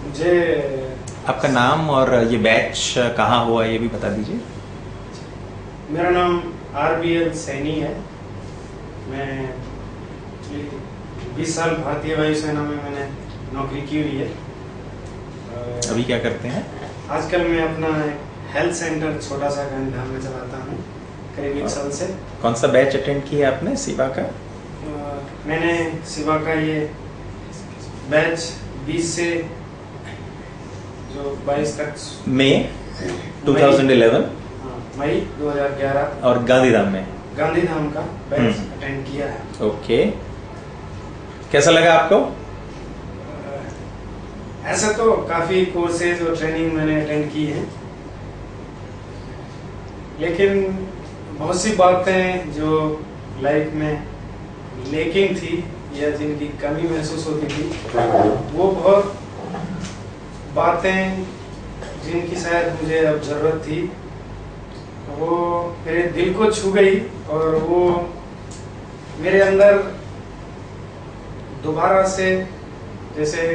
मुझे आपका नाम और ये बैच कहाँ हुआ ये भी बता दीजिए। मेरा नाम RBL सैनी है। मैं 20 साल भारतीय वायुसेना में मैंने नौकरी की हुई है। अभी क्या करते हैं? आजकल मैं अपना हेल्थ सेंटर छोटा सा गांधीधाम में चलाता हूँ करीब 1 साल से। कौन सा बैच अटेंड किया आपने सेवा का? मैंने सेवा का ये बैच 20 से जो 22 तक मई 2011 मई 2011 और गांधीधाम का बैच अटेंड किया है। ओके, कैसा लगा आपको? ऐसा तो काफी कोर्सेज और ट्रेनिंग मैंने अटेंड की है, लेकिन बहुत सी बातें जो लाइफ में लैकिंग थी या जिनकी कमी महसूस होती थी, वो बहुत बातें जिनकी शायद मुझे अब जरूरत थी, वो मेरे दिल को छू गई और वो मेरे अंदर दोबारा से जैसे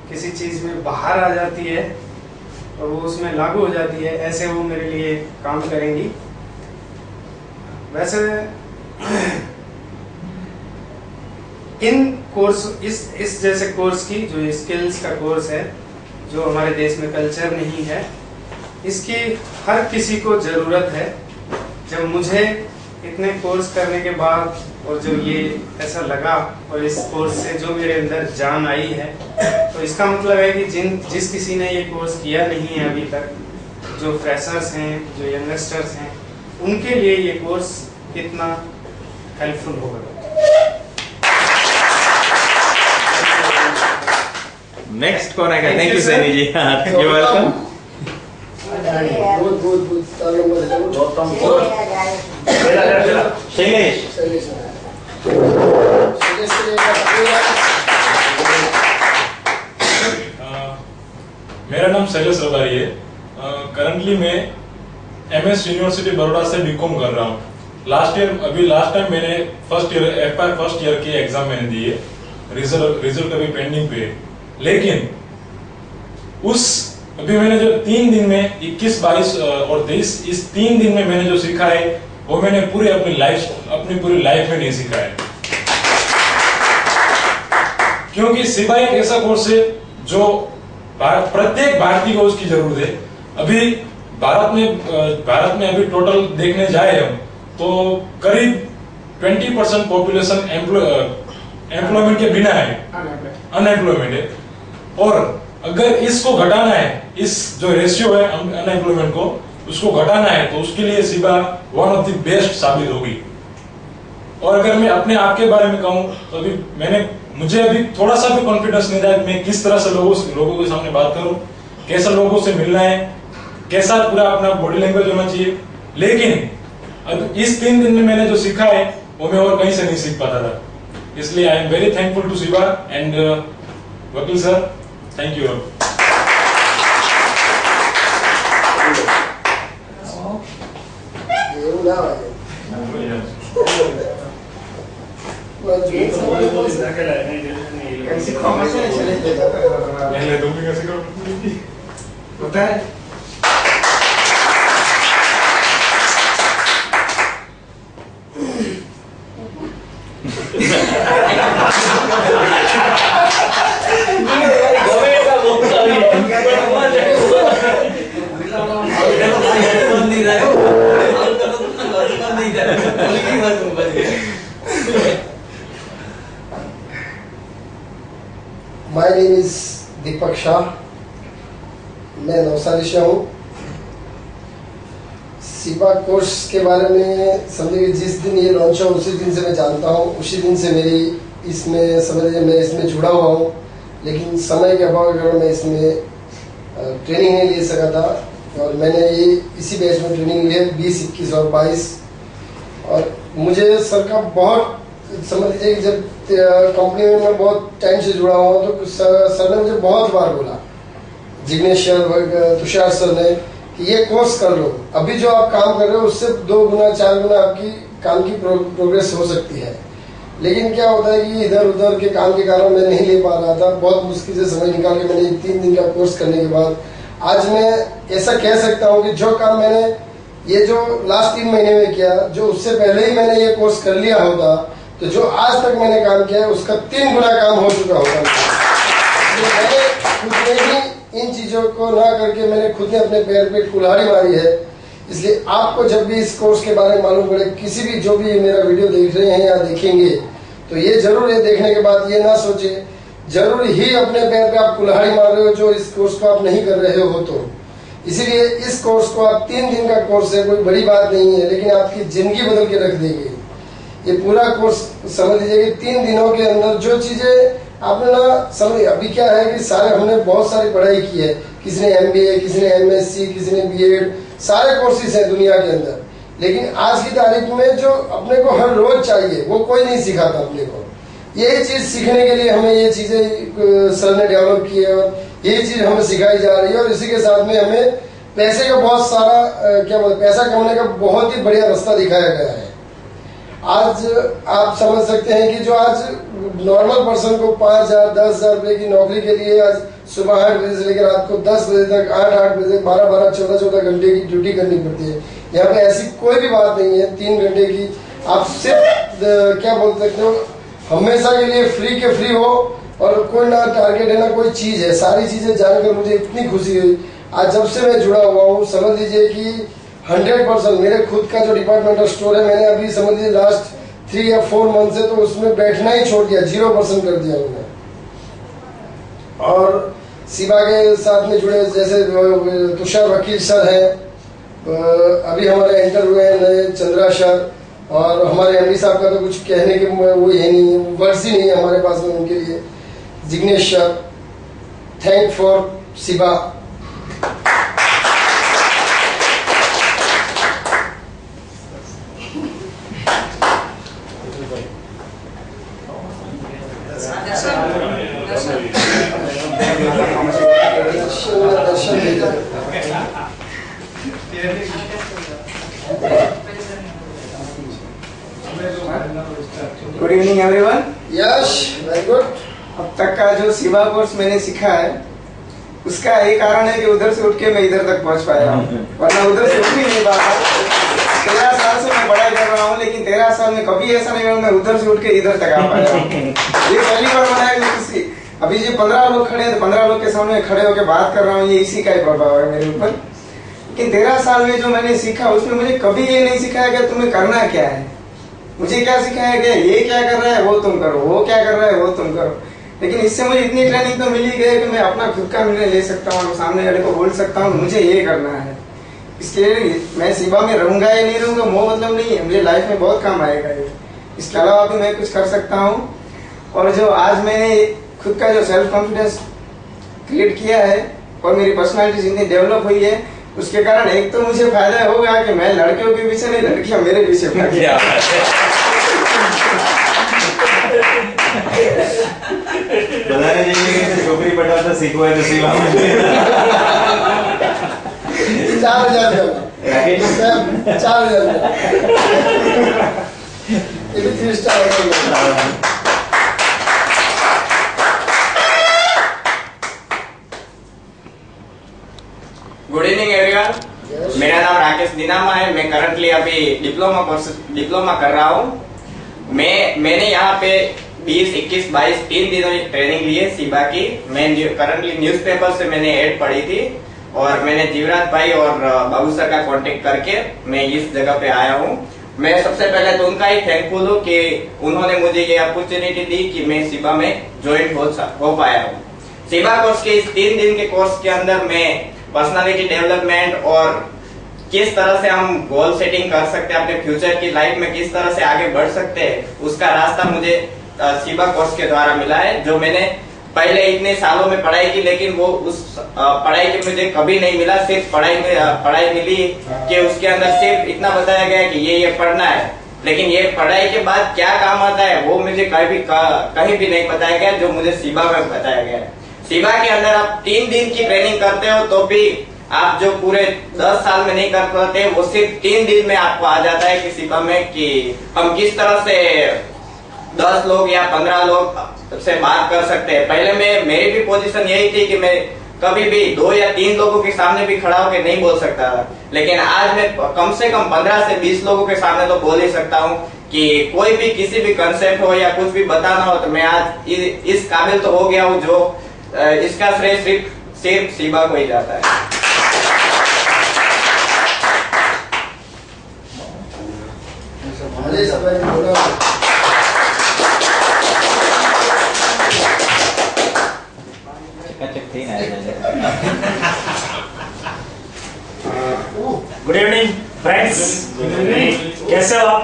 किसी चीज में बाहर आ जाती है और वो उसमें लागू हो जाती है, ऐसे वो मेरे लिए काम करेंगी। वैसे इन कोर्स इस जैसे कोर्स की जो स्किल्स का कोर्स है, जो हमारे देश में कल्चर नहीं है, इसकी हर किसी को जरूरत है। जब मुझे इतने कोर्स करने के बाद और जो ये ऐसा लगा और इस कोर्स से जो मेरे अंदर जान आई है, तो इसका मतलब है कि जिस किसी ने ये कोर्स किया नहीं है अभी तक, जो फ्रेशर्स हैं, जो यंगस्टर्स हैं, उनके लिए ये कोर्स कितना हेल्पफुल होगा। नेक्स्ट कौन आएगा? Thank you Saini ji. You welcome. Shailesh. मेरा नाम शैलेश रबारी है। करंटली मैं MS यूनिवर्सिटी बड़ौदा से BCom कर रहा हूँ। लास्ट टाइम मैंने फर्स्ट ईयर की एग्जाम मैंने दी है। रिजल्ट अभी पेंडिंग पे है, लेकिन अभी मैंने जो 3 दिन में 21, 22 और 23 इस 3 दिन में मैंने जो सीखा है वो मैंने अपनी पूरी लाइफ में नहीं सीखा है। क्योंकि सेवा एक ऐसा कोर्स है जो प्रत्येक भारतीय को उसकी जरूरत है। अभी भारत में अभी टोटल देखने जाए हम तो करीब 20% पॉपुलेशन एम्प्लॉयमेंट के बिना है, अनएम्प्लॉयमेंट है। और अगर इसको घटाना है, इस जो रेशियो है अनएम्प्लॉयमेंट को, उसको घटाना है, तो उसके लिए सेवा वन ऑफ द बेस्ट साबित होगी। और अगर मैं अपने आप के बारे में कहूं तो मुझे अभी थोड़ा सा भी कॉन्फिडेंस नहीं था मैं किस तरह से लोगों के सामने बात करूं, कैसा लोगों से मिलना है, कैसा पूरा अपना बॉडी लैंग्वेज होना चाहिए। लेकिन अब इस 3 दिन में मैंने जो सीखा है वो मैं और कहीं से नहीं सीख पाता था। इसलिए I am very thankful to Seva and Vakil sir, thank you. My name is Deepak Shah, मैं नवसारी से हूँ। सेवा कोर्स के बारे में समझिए जिस दिन ये लॉन्च हुआ उसी दिन से मैं जानता हूँ, उसी दिन से मेरी इसमें समझिए मैं इसमें जुड़ा हुआ हूँ। लेकिन समय के अभाव कारण मैं इसमें ट्रेनिंग नहीं ले सका था और मैंने ये इसी बैच में ट्रेनिंग ली है 20, 21 और 22। और मुझे सर का बहुत समझ लीजिए जब कंपनी में मैं बहुत टाइम से जुड़ा हुआ तो सर ने मुझे बहुत बार बोला, जिग्नेश सर, तुषार सर ने, कि ये कोर्स कर लो, अभी जो आप काम कर रहे हो उससे 2 गुना 4 गुना आपकी काम की प्रोग्रेस हो सकती है। लेकिन क्या होता है कि इधर उधर के काम के कारण मैं नहीं ले पा रहा था। बहुत मुश्किल से समय निकाल के मैंने 3 दिन का कोर्स करने के बाद आज मैं ऐसा कह सकता हूँ कि जो काम मैंने ये जो लास्ट 3 महीने में किया, जो उससे पहले ही मैंने ये कोर्स कर लिया होता तो जो आज तक मैंने काम किया है उसका 3 गुना काम हो चुका होता। मैंने खुद ने ही इन चीजों को ना करके मैंने खुद ने अपने पैर पे कुल्हाड़ी मारी है। इसलिए आपको जब भी इस कोर्स के बारे में मालूम पड़े, किसी भी जो भी मेरा वीडियो देख रहे हैं या देखेंगे, तो ये जरूर है देखने के बाद ये ना सोचे जरूर ही अपने पैर पे आप कुल्हाड़ी मार रहे हो जो इस कोर्स को आप नहीं कर रहे हो। तो इसीलिए इस कोर्स को आप 3 दिन का कोर्स है, कोई बड़ी बात नहीं है, लेकिन आपकी जिंदगी बदल के रख देगी। ये पूरा कोर्स समझ लीजिए कि 3 दिनों के अंदर जो चीजें आपने ना समझ, अभी क्या है कि सारे हमने बहुत सारी पढ़ाई की है, किसी ने MBA, किसी ने MSc, किसी ने B.Ed, सारे कोर्सेज हैं दुनिया के अंदर, लेकिन आज की तारीख में जो अपने को हर रोज चाहिए वो कोई नहीं सिखाता अपने को। यही चीज सीखने के लिए हमें ये चीजें सर ने डेवलप की है और यही चीज हमें सिखाई जा रही है। और इसी के साथ में हमें पैसे का बहुत सारा क्या बोलते, पैसा कमाने का बहुत ही बढ़िया रास्ता दिखाया गया है। आज आप समझ सकते हैं कि जो आज नॉर्मल पर्सन को 5,000 10,000 रुपए की नौकरी के लिए आज सुबह 8 बजे से लेकर रात को 10 बजे तक 8 बजे 12 14 घंटे की ड्यूटी करनी पड़ती है। यहाँ पे ऐसी कोई भी बात नहीं है 3 घंटे की आप सिर्फ क्या बोल सकते हो हमेशा के लिए फ्री के फ्री हो और कोई ना टारगेट है ना कोई चीज है। सारी चीजें जानकर मुझे इतनी खुशी हुई आज जब से मैं जुड़ा हुआ हूँ। समझ लीजिए कि 100% मेरे खुद का जो डिपार्टमेंटल स्टोर है, मैंने अभी समझ लीजिए लास्ट 3 या 4 मंथ से तो उसमें बैठना ही छोड़ दिया, 0% कर दिया मैंने। और सिबा के साथ में जुड़े जैसे तुषार वकील सर है, अभी हमारे एंटर हुए हैं नए चंद्रा सर, और हमारे MD साहब का तो कुछ कहने के वो है नहीं, वर्ड्स ही नहीं है हमारे पास में उनके लिए। जिग्नेश सर, थैंक फॉर सिबा। Good evening everyone. Yes very good. अब तक का जो सिवा कोर्स मैंने सीखा है उसका एक कारण है कि उधर से उठ के मैं इधर तक पहुंच पाया हूँ, वरना उधर से उठ ही नहीं पाता। 13 साल से मैं पढ़ाई कर रहा हूँ, लेकिन 13 साल में कभी ऐसा नहीं हुआ मैं उधर से उठ के इधर तक आ पाया हूँ। ये पहली बार बनाया कि किसी अभी जो 15 लोग खड़े हैं तो 15 लोग के सामने खड़े होकर बात कर रहा हूँ, ये इसी का ही प्रभाव है मेरे ऊपर। लेकिन 13 साल में जो मैंने सीखा उसमें मुझे कभी ये नहीं सिखाया कि तुम्हें करना क्या है। मुझे क्या सिखाया गया, ये क्या कर रहा है वो तुम करो, वो क्या कर रहा है वो तुम करो। लेकिन इससे मुझे इतनी ट्रेनिंग तो मिली गई कि मैं अपना खुद का निर्णय ले सकता हूँ, सामने वाले को बोल सकता हूँ मुझे ये करना है। इसके लिए मैं सिवा में रहूंगा या नहीं रहूंगा वो मतलब नहीं है, मुझे लाइफ में बहुत काम आएगा ये। इसके अलावा भी मैं कुछ कर सकता हूँ। और जो आज मैंने खुद का जो सेल्फ कॉन्फिडेंस क्रिएट किया है और मेरी पर्सनालिटी जितनी डेवलप हुई है उसके कारण एक तो मुझे फायदा होगा कि मैं लड़कियों के पीछे नहीं, लड़कियां मेरे पीछे भागी। बताने चाहिए छोकरी पटाता सीखो है तो सिवा में 4,000 4,000 ये भी 3 स्टार। Good evening everyone. मेरा नाम राकेश दिनामा है। मैं करंटली अभी डिप्लोमा कर रहा हूँ। मैंने यहाँ पे 20, 21, 22 3 दिनों की ट्रेनिंग ली है सिबा की। मैं करंटली न्यूज़पेपर से मैंने ऐड पढ़ी थी और मैंने जीवराज भाई और बाबू सर का कांटेक्ट करके मैं इस जगह पे आया हूँ। मैं सबसे पहले तो उनका ही थैंकफुल हूँ कि उन्होंने मुझे ये अपॉर्चुनिटी दी कि मैं सिबा में ज्वाइन हो पाया हूँ। सिबा कोर्स के इस 3 दिन के कोर्स के अंदर मैं पर्सनालिटी डेवलपमेंट और किस तरह से हम गोल सेटिंग कर सकते हैं, अपने फ्यूचर की लाइफ में किस तरह से आगे बढ़ सकते हैं, उसका रास्ता मुझे सिबा कोर्स के द्वारा मिला है। जो मैंने पहले इतने सालों में पढ़ाई की, लेकिन वो उस पढ़ाई के मुझे कभी नहीं मिला। सिर्फ पढ़ाई मिली कि उसके अंदर सिर्फ इतना बताया गया कि ये पढ़ना है, लेकिन ये पढ़ाई के बाद क्या काम आता है वो मुझे कहीं भी नहीं बताया गया, जो मुझे सिबा में बताया गया है। सिबा के अंदर आप 3 दिन की ट्रेनिंग करते हो तो भी आप जो पूरे 10 साल में नहीं कर पाते वो सिर्फ 3 दिन में आपको आ जाता है कि सिबा में कि हम किस तरह से 10 लोग या 15 लोग से बात कर सकते हैं। पहले मेरी भी पोजीशन यही थी कि मैं कभी भी 2 या 3 लोगों के सामने भी खड़ा होकर नहीं बोल सकता था, लेकिन आज मैं कम से कम 15 से 20 लोगों के सामने तो बोल ही सकता हूँ कि कोई भी किसी भी कंसेप्ट हो या कुछ भी बताना हो तो मैं आज इस काबिल तो हो गया हूँ जो इसका श्रेय सिर्फ शिवा को ही जाता है। गुड इवनिंग फ्रेंड्स, कैसे हो आप?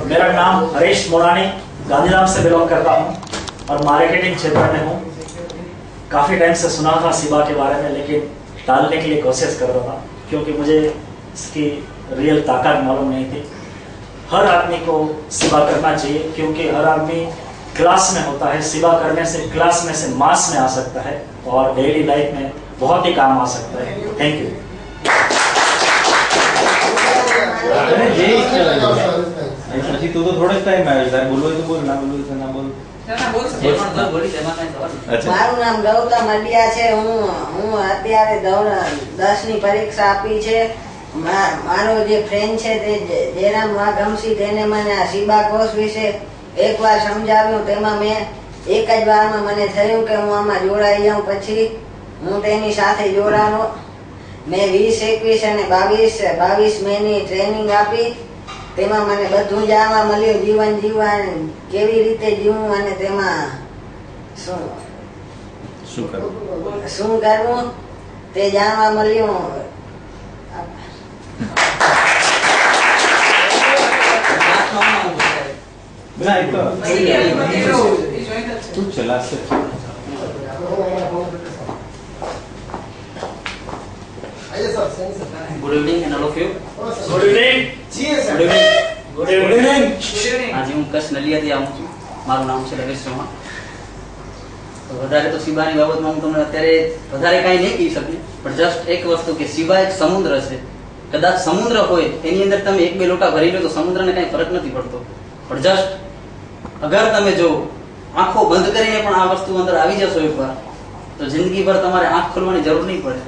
मेरा नाम हरीश मोरानी, गांधीधाम से बिलोंग करता हूँ और मार्केटिंग क्षेत्र में हूँ। काफ़ी टाइम से सुना था शिवा के बारे में, लेकिन टालने के लिए कोशिश कर रहा था क्योंकि मुझे इसकी रियल ताकत मालूम नहीं थी। हर आदमी को शिवा करना चाहिए क्योंकि हर आदमी क्लास में होता है। शिवा करने से क्लास में से मास में आ सकता है और डेली लाइफ में बहुत ही काम आ सकता है। Thank you. तू तो थोड़ा टाइम है इधर, बोलो तो बोल, ना बोलो तो ना बोल। મારું નામ ગૌતમ અડિયા છે। હું અત્યારે 10 ની પરીક્ષા આપી છે। મારો જે ફ્રેન્ડ છે તે જયરામ વાઘમસી, તેને મને આ શિવા કોર્સ વિશે એકવાર સમજાવ્યું। તેમાં મેં એક જ વારમાં મને થયું કે હું આમાં જોડાઈ જાઉં। પછી હું તેની સાથે જોડાયો। મેં 20, 21 અને 22 મેની ટ્રેનિંગ આપી। તેમાં મને બધું જાણવા મળ્યું, જીવન જીવવા કેવી રીતે જીવવું અને તેમાં શું કરવું તે જાણવા મળ્યું। तू चला से good evening and all of you. Good evening. Good evening. આજે હું કચ્છ નલિયાથી આવું છું। મારું નામ છે રમેશ ચૌહાણ। તો વધારે તો શિવાની બાબતમાં હું તમને અત્યારે વધારે કાંઈ નહીં કહી શકું, પણ જસ્ટ એક વસ્તુ કે શિવા એક સમુદ્ર છે। કદાચ સમુદ્ર હોય એની અંદર તમે 1-2 લોટા ભરી લો તો સમુદ્રને કાંઈ ફરક નથી પડતો, પણ જસ્ટ અગર તમે જો આંખો બંધ કરીને પણ આ વસ્તુ અંદર આવી જશો એકવાર તો જિંદગીભર તમારે આંખ ખોલવાની જરૂર નહીં પડે।